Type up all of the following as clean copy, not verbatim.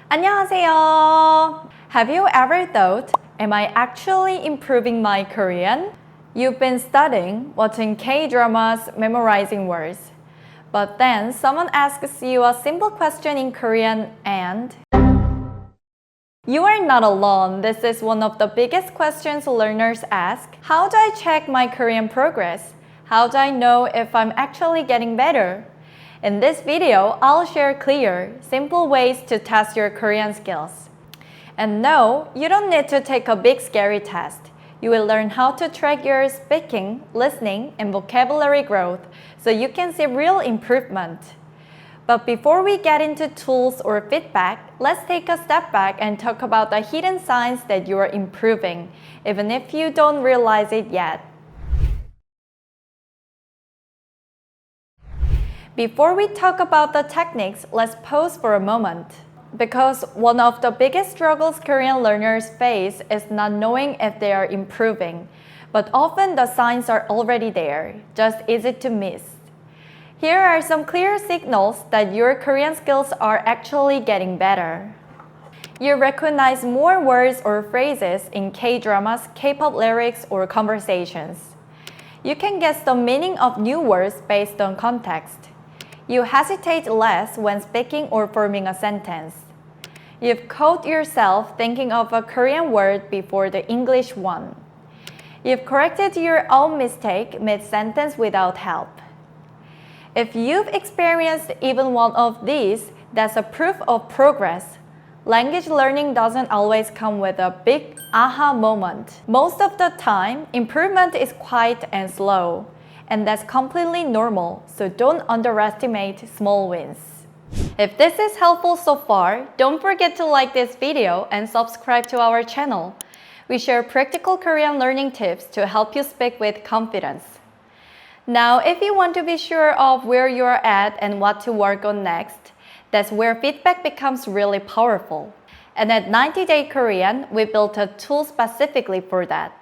안녕하세요. Have you ever thought, am I actually improving my Korean? You've been studying, watching K-dramas, memorizing words. But then someone asks you a simple question in Korean and you are not alone. This is one of the biggest questions learners ask. How do I check my Korean progress? How do I know if I'm actually getting better? In this video, I'll share clear, simple ways to test your Korean skills. And no, you don't need to take a big scary test. You will learn how to track your speaking, listening, and vocabulary growth so you can see real improvement. But before we get into tools or feedback, let's take a step back and talk about the hidden signs that you are improving, even if you don't realize it yet. Before we talk about the techniques, let's pause for a moment. Because one of the biggest struggles Korean learners face is not knowing if they are improving, but often the signs are already there, just easy to miss. Here are some clear signals that your Korean skills are actually getting better. You recognize more words or phrases in K-dramas, K-pop lyrics, or conversations. You can guess the meaning of new words based on context. You hesitate less when speaking or forming a sentence. You've caught yourself thinking of a Korean word before the English one. You've corrected your own mistake mid-sentence without help. If you've experienced even one of these, that's a proof of progress. Language learning doesn't always come with a big aha moment. Most of the time, improvement is quiet and slow. And that's completely normal, so don't underestimate small wins. If this is helpful so far, don't forget to like this video and subscribe to our channel. We share practical Korean learning tips to help you speak with confidence. Now, if you want to be sure of where you are at and what to work on next, that's where feedback becomes really powerful. And at 90 Day Korean, we built a tool specifically for that.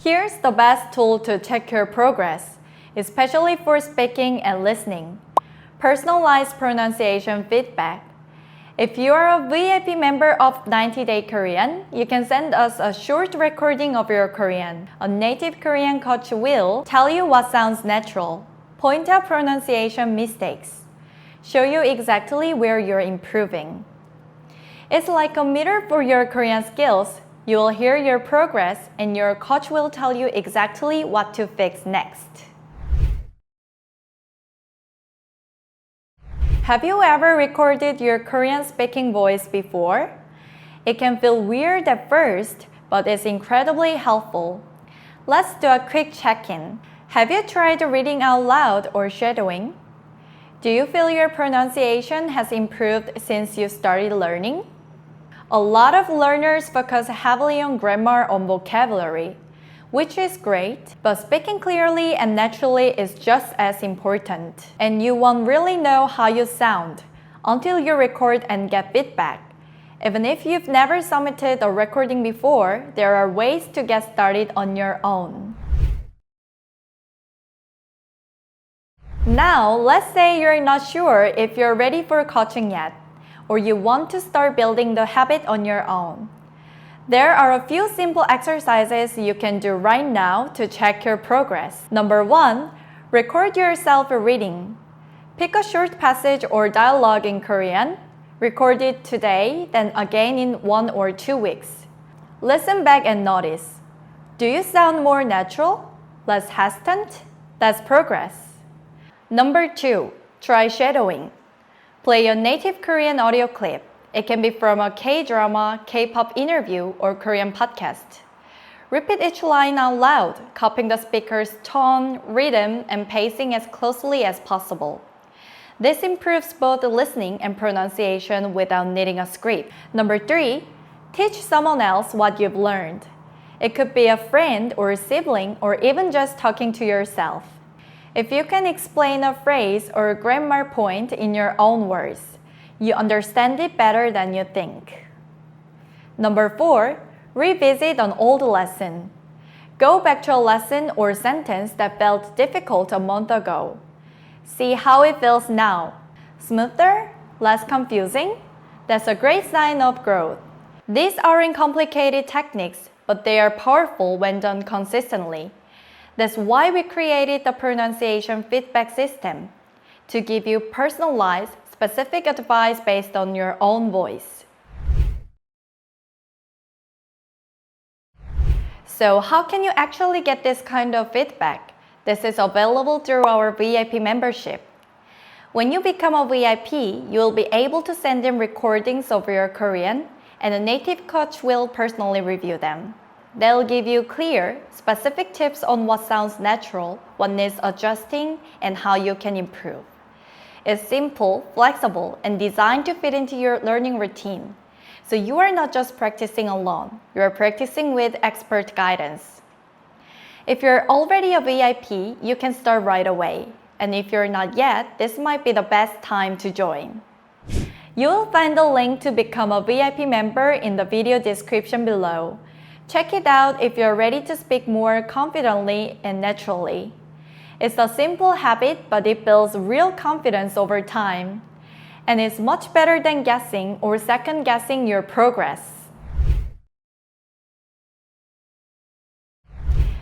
Here's the best tool to check your progress, especially for speaking and listening. Personalized pronunciation feedback. If you are a VIP member of 90 Day Korean, you can send us a short recording of your Korean. A native Korean coach will tell you what sounds natural, point out pronunciation mistakes, show you exactly where you're improving. It's like a meter for your Korean skills. You will hear your progress and your coach will tell you exactly what to fix next. Have you ever recorded your Korean speaking voice before? It can feel weird at first, but it's incredibly helpful. Let's do a quick check-in. Have you tried reading out loud or shadowing? Do you feel your pronunciation has improved since you started learning? A lot of learners focus heavily on grammar or vocabulary, which is great, but speaking clearly and naturally is just as important. And you won't really know how you sound until you record and get feedback. Even if you've never submitted a recording before, there are ways to get started on your own. Now, let's say you're not sure if you're ready for coaching yet, or you want to start building the habit on your own. There are a few simple exercises you can do right now to check your progress. Number 1, record yourself reading. Pick a short passage or dialogue in Korean. Record it today, then again in 1 or 2 weeks. Listen back and notice. Do you sound more natural? Less hesitant? That's progress. Number 2, try shadowing. Play a native Korean audio clip. It can be from a K-drama, K-pop interview, or Korean podcast. Repeat each line out loud, copying the speaker's tone, rhythm, and pacing as closely as possible. This improves both listening and pronunciation without needing a script. Number 3, teach someone else what you've learned. It could be a friend or a sibling or even just talking to yourself. If you can explain a phrase or a grammar point in your own words, you understand it better than you think. Number 4, revisit an old lesson. Go back to a lesson or sentence that felt difficult a month ago. See how it feels now. Smoother? Less confusing? That's a great sign of growth. These aren't complicated techniques, but they are powerful when done consistently. That's why we created the pronunciation feedback system, to give you personalized, specific advice based on your own voice. So how can you actually get this kind of feedback? This is available through our VIP membership. When you become a VIP, you will be able to send in recordings of your Korean, and a native coach will personally review them. They'll give you clear, specific tips on what sounds natural, what needs adjusting, and how you can improve. It's simple, flexible, and designed to fit into your learning routine. So you are not just practicing alone, you are practicing with expert guidance. If you're already a VIP, you can start right away. And if you're not yet, this might be the best time to join. You will find the link to become a VIP member in the video description below. Check it out if you're ready to speak more confidently and naturally. It's a simple habit, but it builds real confidence over time. And it's much better than guessing or second-guessing your progress.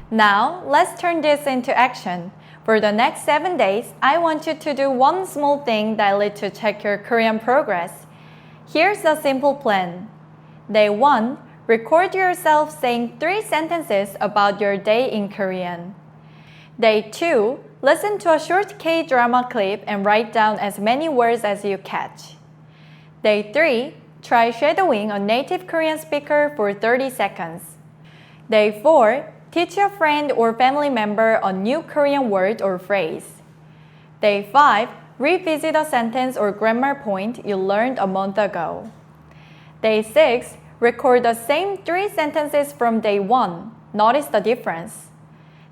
Now, let's turn this into action. For the next 7 days, I want you to do one small thing that leads to check your Korean progress. Here's a simple plan. Day 1, record yourself saying 3 sentences about your day in Korean. Day 2, listen to a short K-drama clip and write down as many words as you catch. Day 3, try shadowing a native Korean speaker for 30 seconds. Day 4, teach a friend or family member a new Korean word or phrase. Day 5, revisit a sentence or grammar point you learned a month ago. Day 6, record the same 3 sentences from day 1. Notice the difference.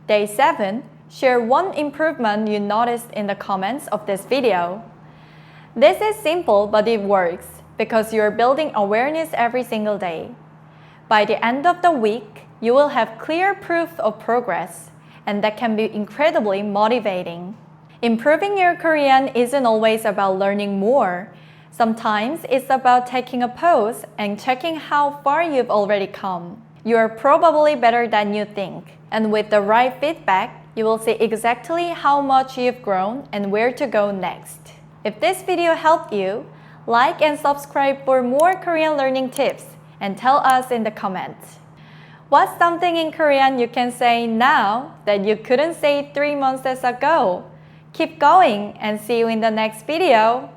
Day 7, share one improvement you noticed in the comments of this video. This is simple, but it works because you're building awareness every single day. By the end of the week, you will have clear proof of progress, and that can be incredibly motivating. Improving your Korean isn't always about learning more. Sometimes it's about taking a pause and checking how far you've already come. You are probably better than you think, and with the right feedback, you will see exactly how much you've grown and where to go next. If this video helped you, like and subscribe for more Korean learning tips, and tell us in the comments. What's something in Korean you can say now that you couldn't say 3 months ago? Keep going and see you in the next video.